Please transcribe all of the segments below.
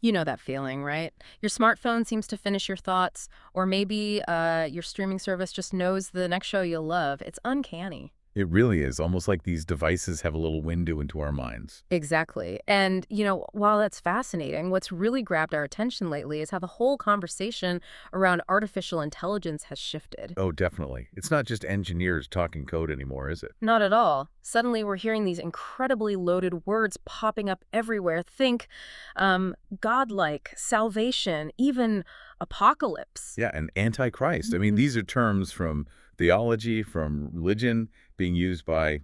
You know that feeling, right? Your smartphone seems to finish your thoughts, or maybe your streaming service just knows the next show you'll love. It's uncanny. It really is, almost like these devices have a little window into our minds. Exactly. And, while that's fascinating, what's really grabbed our attention lately is how the whole conversation around artificial intelligence has shifted. Oh, definitely. It's not just engineers talking code anymore, is it? Not at all. Suddenly, we're hearing these incredibly loaded words popping up everywhere. Think godlike, salvation, even apocalypse. Yeah, and antichrist. I mean, Mhm. these are terms from theology, from religion, being used by,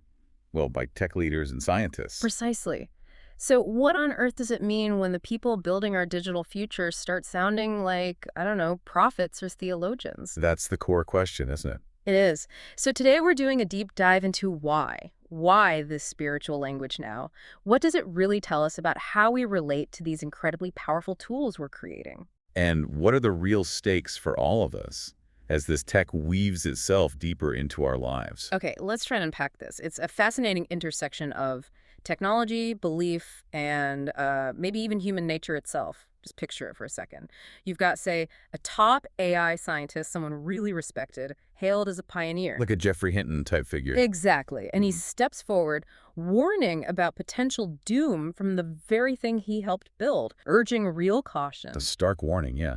well, by tech leaders and scientists. Precisely. So, what on earth does it mean when the people building our digital future start sounding like, I don't know, prophets or theologians? That's the core question, isn't it? It is. So today we're doing a deep dive into why. Why this spiritual language now? What does it really tell us about how we relate to these incredibly powerful tools we're creating? And what are the real stakes for all of us as this tech weaves itself deeper into our lives? Okay, let's try and unpack this. It's a fascinating intersection of technology, belief, and maybe even human nature itself. Just picture it for a second. You've got, say, a top AI scientist, someone really respected, hailed as a pioneer. Like a Geoffrey Hinton type figure. Exactly. And he Mhm. steps forward, warning about potential doom from the very thing he helped build, urging real A caution. stark warning, yeah.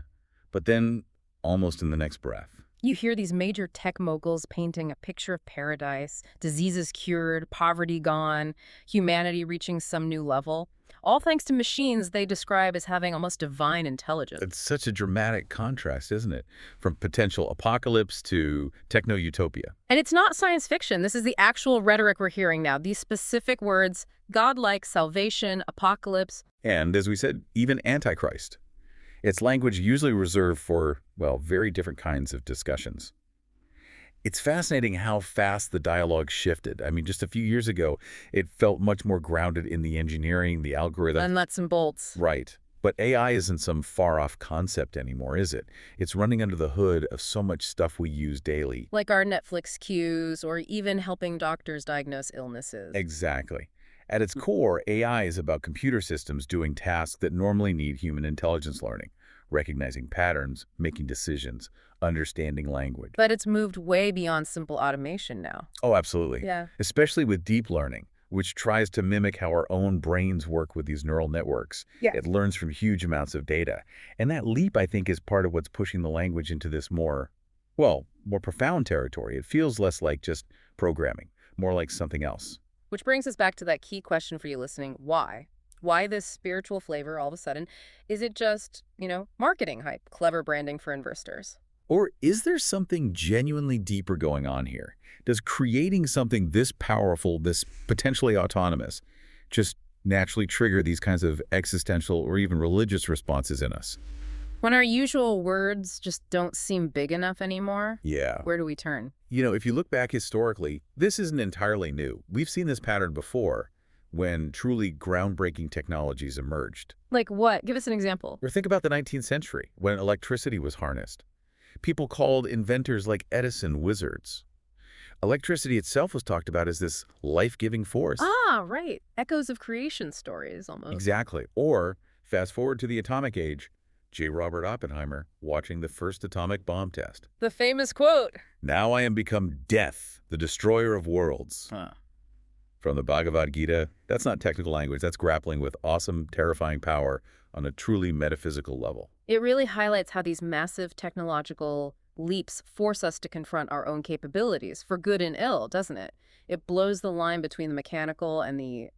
But then, almost in the next breath. You hear these major tech moguls painting a picture of paradise, diseases cured, poverty gone, humanity reaching some new level, all thanks to machines they describe as having almost divine It's intelligence. such a dramatic contrast, isn't it? From potential apocalypse to techno-utopia. And it's not science fiction. This is the actual rhetoric we're hearing now. These specific words, godlike, salvation, apocalypse. And, as we said, even Antichrist. It's language usually reserved for, well, very different kinds of discussions. It's fascinating how fast the dialogue shifted. I mean, just a few years ago, it felt much more grounded in the engineering, the algorithm. And nuts and bolts. Right. But AI isn't some far-off concept anymore, is it? It's running under the hood of so much stuff we use daily. Like our Netflix queues or even helping doctors diagnose illnesses. Exactly. At its core, AI is about computer systems doing tasks that normally need human intelligence learning, recognizing patterns, making decisions, understanding language. But it's moved way beyond simple automation now. Oh, absolutely. Yeah. Especially with deep learning, which tries to mimic how our own brains work with these neural networks. Yeah. It learns from huge amounts of data. And that leap, I think, is part of what's pushing the language into this more, well, more profound territory. It feels less like just programming, more like something else. Which brings us back to that key question for you listening. Why? Why this spiritual flavor all of a sudden? Is it just, marketing hype, clever branding for investors? Or is there something genuinely deeper going on here? Does creating something this powerful, this potentially autonomous, just naturally trigger these kinds of existential or even religious responses in us? When our usual words just don't seem big enough anymore, Yeah. where do we turn? If you look back historically, this isn't entirely new. We've seen this pattern before when truly groundbreaking technologies emerged. Like what? Give us an example. Or think about the 19th century when electricity was harnessed. People called inventors like Edison wizards. Electricity itself was talked about as this life-giving force. Ah, right. Echoes of creation stories almost. Exactly. Or, fast forward to the atomic age, J. Robert Oppenheimer watching the first atomic bomb test. The famous quote. Now I am become death, the destroyer of worlds. Huh. From the Bhagavad Gita, that's not technical language, that's grappling with awesome, terrifying power on a truly metaphysical level. It really highlights how these massive technological leaps force us to confront our own capabilities, for good and ill, doesn't it? It blows the line between the mechanical and the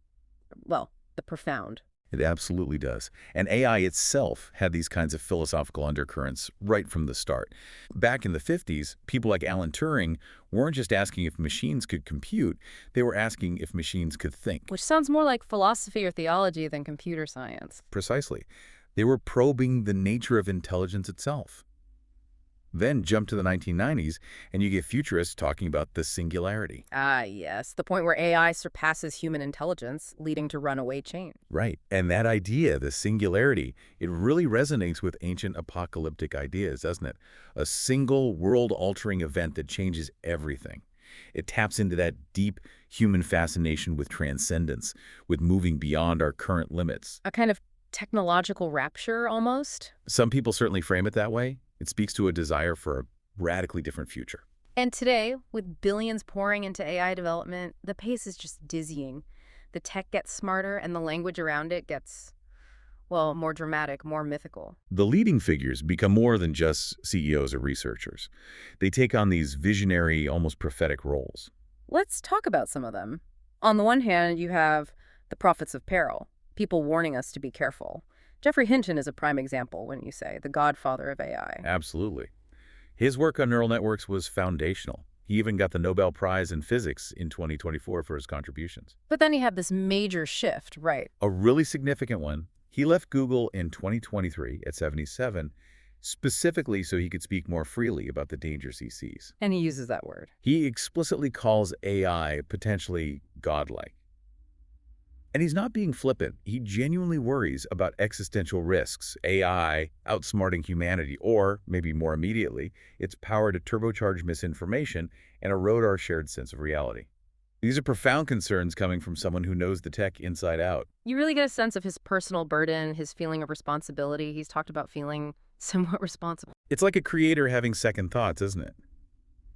profound. It absolutely does. And AI itself had these kinds of philosophical undercurrents right from the start. Back in the 50s, people like Alan Turing weren't just asking if machines could compute, they were asking if machines could think. Which sounds more like philosophy or theology than computer science. Precisely. They were probing the nature of intelligence itself. Then jump to the 1990s, and you get futurists talking about the singularity. Ah, yes, the point where AI surpasses human intelligence, leading to runaway change. Right. And that idea, the singularity, it really resonates with ancient apocalyptic ideas, doesn't it? A single world-altering event that changes everything. It taps into that deep human fascination with transcendence, with moving beyond our current limits. A kind of technological rapture almost. Some people certainly frame it that way. It speaks to a desire for a radically different future. And today, with billions pouring into AI development, the pace is just dizzying. The tech gets smarter and the language around it gets, well, more dramatic, more mythical. The leading figures become more than just CEOs or researchers. They take on these visionary, almost prophetic roles. Let's talk about some of them. On the one hand, you have the prophets of peril, people warning us to be careful. Geoffrey Hinton is a prime example, wouldn't you say, the godfather of AI. Absolutely. His work on neural networks was foundational. He even got the Nobel Prize in Physics in 2024 for his contributions. But then you have this major shift, right? A really significant one. He left Google in 2023 at 77, specifically so he could speak more freely about the dangers he sees. And he uses that word. He explicitly calls AI potentially godlike. And he's not being flippant. He genuinely worries about existential risks, AI outsmarting humanity, or, maybe more immediately, its power to turbocharge misinformation and erode our shared sense of reality. These are profound concerns coming from someone who knows the tech inside out. You really get a sense of his personal burden, his feeling of responsibility. He's talked about feeling somewhat responsible. It's like a creator having second thoughts, isn't it?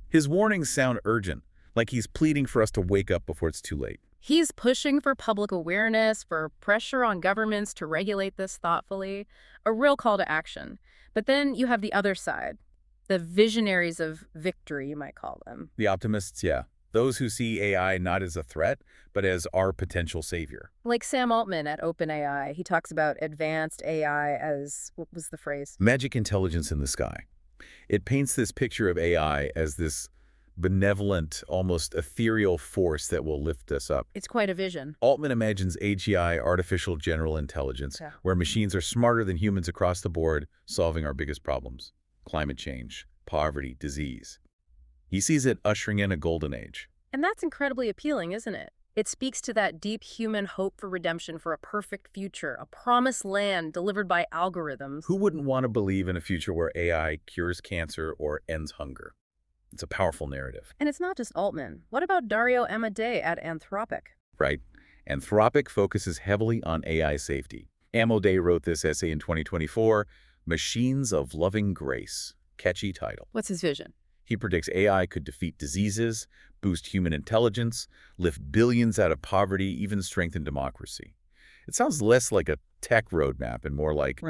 His warnings sound urgent, like he's pleading for us to wake up before it's too late. He's pushing for public awareness, for pressure on governments to regulate this thoughtfully, a real call to action. But then you have the other side, the visionaries of victory, you might call them. The optimists, yeah. Those who see AI not as a threat, but as our potential savior. Like Sam Altman at OpenAI, he talks about advanced AI as, what was the phrase? Magic intelligence in the sky. It paints this picture of AI as this benevolent, almost ethereal force that will lift us up. It's quite a vision. Altman imagines AGI, artificial general intelligence, where machines are smarter than humans across the board, solving our biggest problems: climate change, poverty, disease. He sees it ushering in a golden age. And that's incredibly appealing, isn't it? It speaks to that deep human hope for redemption, for a perfect future, a promised land delivered by algorithms. Who wouldn't want to believe in a future where AI cures cancer or ends hunger? It's a powerful narrative. And it's not just Altman. What about Dario Amodei at Anthropic? Right. Anthropic focuses heavily on AI safety. Amodei wrote this essay in 2024, Machines of Loving Grace. Catchy title. What's his vision? He predicts AI could defeat diseases, boost human intelligence, lift billions out of poverty, even strengthen democracy. It sounds less like a tech roadmap and more like,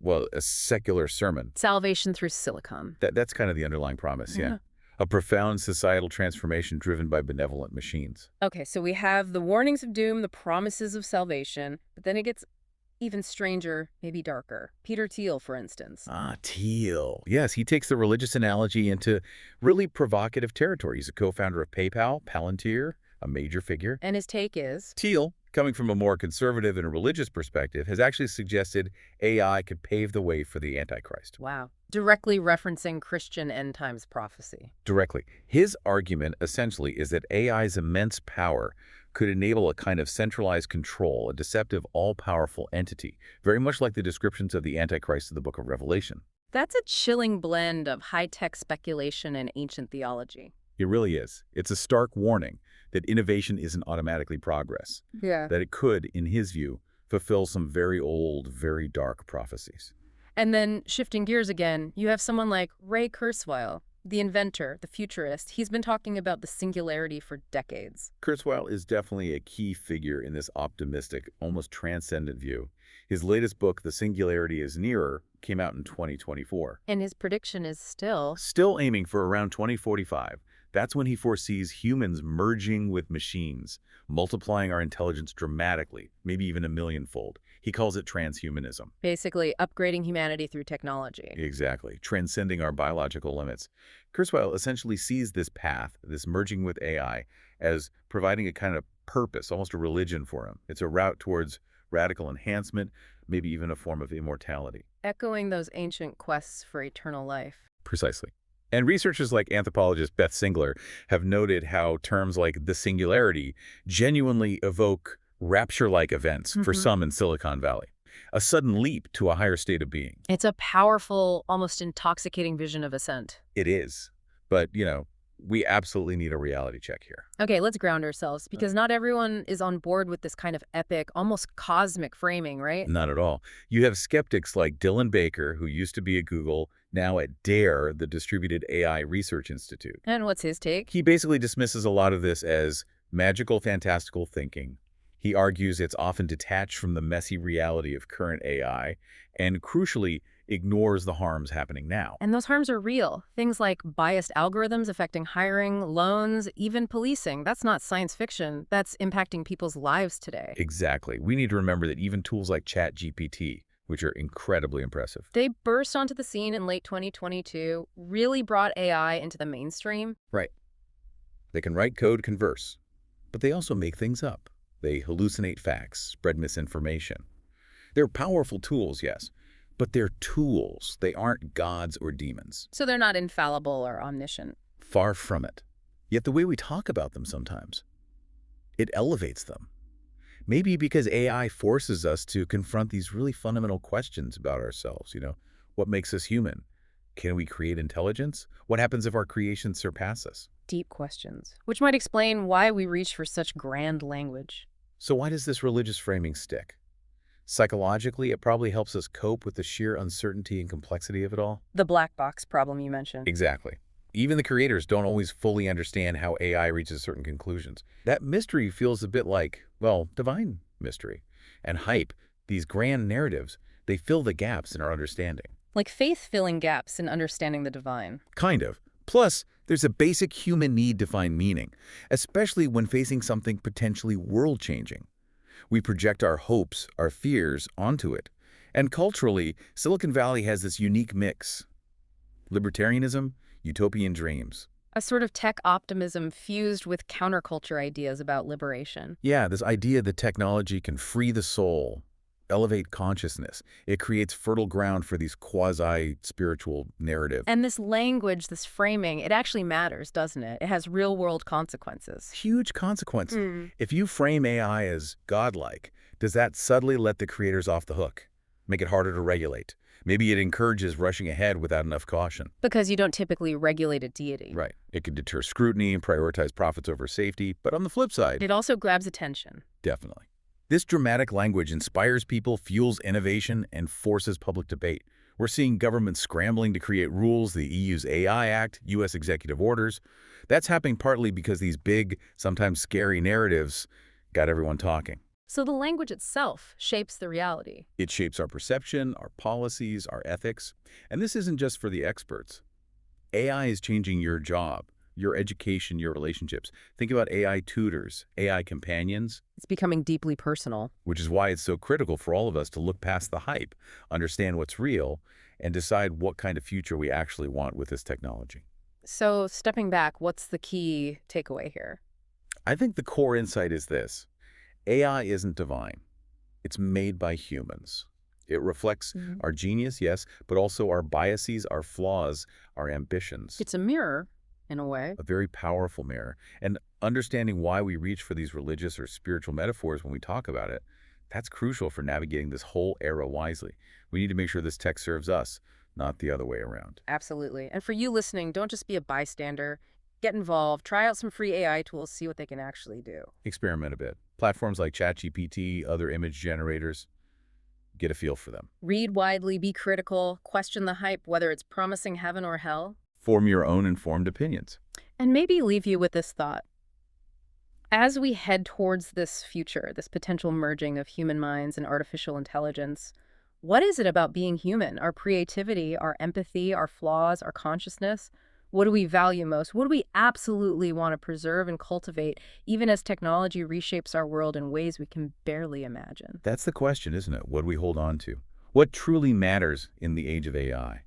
well, a secular sermon. Salvation through silicon. That's kind of the underlying promise, yeah. A profound societal transformation driven by benevolent machines. Okay, so we have the warnings of doom, the promises of salvation, but then it gets even stranger, maybe darker. Peter Thiel, for instance. Ah, Thiel. Yes, he takes the religious analogy into really provocative territory. He's a co-founder of PayPal, Palantir, a major figure. And his take is? Thiel, coming from a more conservative and religious perspective, has actually suggested AI could pave the way for the Antichrist. Wow. Directly referencing Christian end times prophecy. Directly. His argument, essentially, is that AI's immense power could enable a kind of centralized control, a deceptive, all-powerful entity, very much like the descriptions of the Antichrist of the Book of Revelation. That's a chilling blend of high-tech speculation and ancient theology. It really is. It's a stark warning that innovation isn't automatically progress. Yeah. That it could, in his view, fulfill some very old, very dark prophecies. And then, shifting gears again, you have someone like Ray Kurzweil, the inventor, the futurist. He's been talking about the singularity for decades. Kurzweil is definitely a key figure in this optimistic, almost transcendent view. His latest book, The Singularity is Nearer, came out in 2024. And his prediction is still aiming for around 2045. That's when he foresees humans merging with machines, multiplying our intelligence dramatically, maybe even a millionfold. He calls it transhumanism. Basically, upgrading humanity through technology. Exactly, transcending our biological limits. Kurzweil essentially sees this path, this merging with AI, as providing a kind of purpose, almost a religion for him. It's a route towards radical enhancement, maybe even a form of immortality. Echoing those ancient quests for eternal life. Precisely. And researchers like anthropologist Beth Singler have noted how terms like the singularity genuinely evoke rapture-like events for some in Silicon Valley. A sudden leap to a higher state of being. It's a powerful, almost intoxicating vision of ascent. It is. But, We absolutely need a reality check here. Okay, let's ground ourselves, because not everyone is on board with this kind of epic, almost cosmic framing, right? Not at all. You have skeptics like Dylan Baker, who used to be at Google, now at DARE, the Distributed AI Research Institute. And what's his take? He basically dismisses a lot of this as magical, fantastical thinking. He argues it's often detached from the messy reality of current AI and, crucially, ignores the harms happening now. And those harms are real. Things like biased algorithms affecting hiring, loans, even policing. That's not science fiction. That's impacting people's lives today. Exactly. We need to remember that even tools like ChatGPT, which are incredibly impressive. They burst onto the scene in late 2022, really brought AI into the mainstream. Right. They can write code, converse, but they also make things up. They hallucinate facts, spread misinformation. They're powerful tools, yes, but they're tools. They aren't gods or demons. So they're not infallible or omniscient. Far from it. Yet the way we talk about them sometimes, it elevates them. Maybe because AI forces us to confront these really fundamental questions about ourselves. What makes us human? Can we create intelligence? What happens if our creations surpass us? Deep questions, which might explain why we reach for such grand language. So why does this religious framing stick? Psychologically, it probably helps us cope with the sheer uncertainty and complexity of it all. The black box problem you mentioned. Exactly. Even the creators don't always fully understand how AI reaches certain conclusions. That mystery feels a bit like, well, divine mystery. And hype, these grand narratives, they fill the gaps in our understanding. Like faith filling gaps in understanding the divine. Kind of. Plus, there's a basic human need to find meaning, especially when facing something potentially world-changing. We project our hopes, our fears onto it. And culturally, Silicon Valley has this unique mix. Libertarianism, utopian dreams. A sort of tech optimism fused with counterculture ideas about liberation. Yeah, this idea that technology can free the soul, elevate consciousness. It creates fertile ground for these quasi-spiritual narratives. And this language, this framing, it actually matters, doesn't it? It has real-world consequences. Huge consequences. If you frame AI as godlike, does that subtly let the creators off the hook? Make it harder to regulate? Maybe it encourages rushing ahead without enough caution. Because you don't typically regulate a deity. Right. It could deter scrutiny and prioritize profits over safety. But on the flip side, It also grabs attention. definitely. This dramatic language inspires people, fuels innovation, and forces public debate. We're seeing governments scrambling to create rules, the EU's AI Act, U.S. executive orders. That's happening partly because these big, sometimes scary narratives got everyone talking. So the language itself shapes the reality. It shapes our perception, our policies, our ethics. And this isn't just for the experts. AI is changing your job, your education, your relationships. Think about AI tutors, AI companions, It's becoming deeply personal. which is why it's so critical for all of us to look past the hype, understand what's real, and decide what kind of future we actually want with this technology. So stepping back, what's the key takeaway here? I think the core insight is this. AI isn't divine. It's made by humans. It reflects our genius, yes, but also our biases, our flaws, our ambitions. It's a mirror, in a way. A very powerful mirror. And understanding why we reach for these religious or spiritual metaphors when we talk about it, that's crucial for navigating this whole era wisely. We need to make sure this tech serves us, not the other way around. Absolutely. And for you listening, don't just be a bystander. Get involved. Try out some free AI tools, see what they can actually do. Experiment a bit. Platforms like ChatGPT, other image generators, get a feel for them. Read widely, be critical, question the hype, whether it's promising heaven or hell. Form your own informed opinions. And maybe leave you with this thought. As we head towards this future, this potential merging of human minds and artificial intelligence, what is it about being human, our creativity, our empathy, our flaws, our consciousness? What do we value most? What do we absolutely want to preserve and cultivate, even as technology reshapes our world in ways we can barely imagine? That's the question, isn't it? What do we hold on to? What truly matters in the age of AI?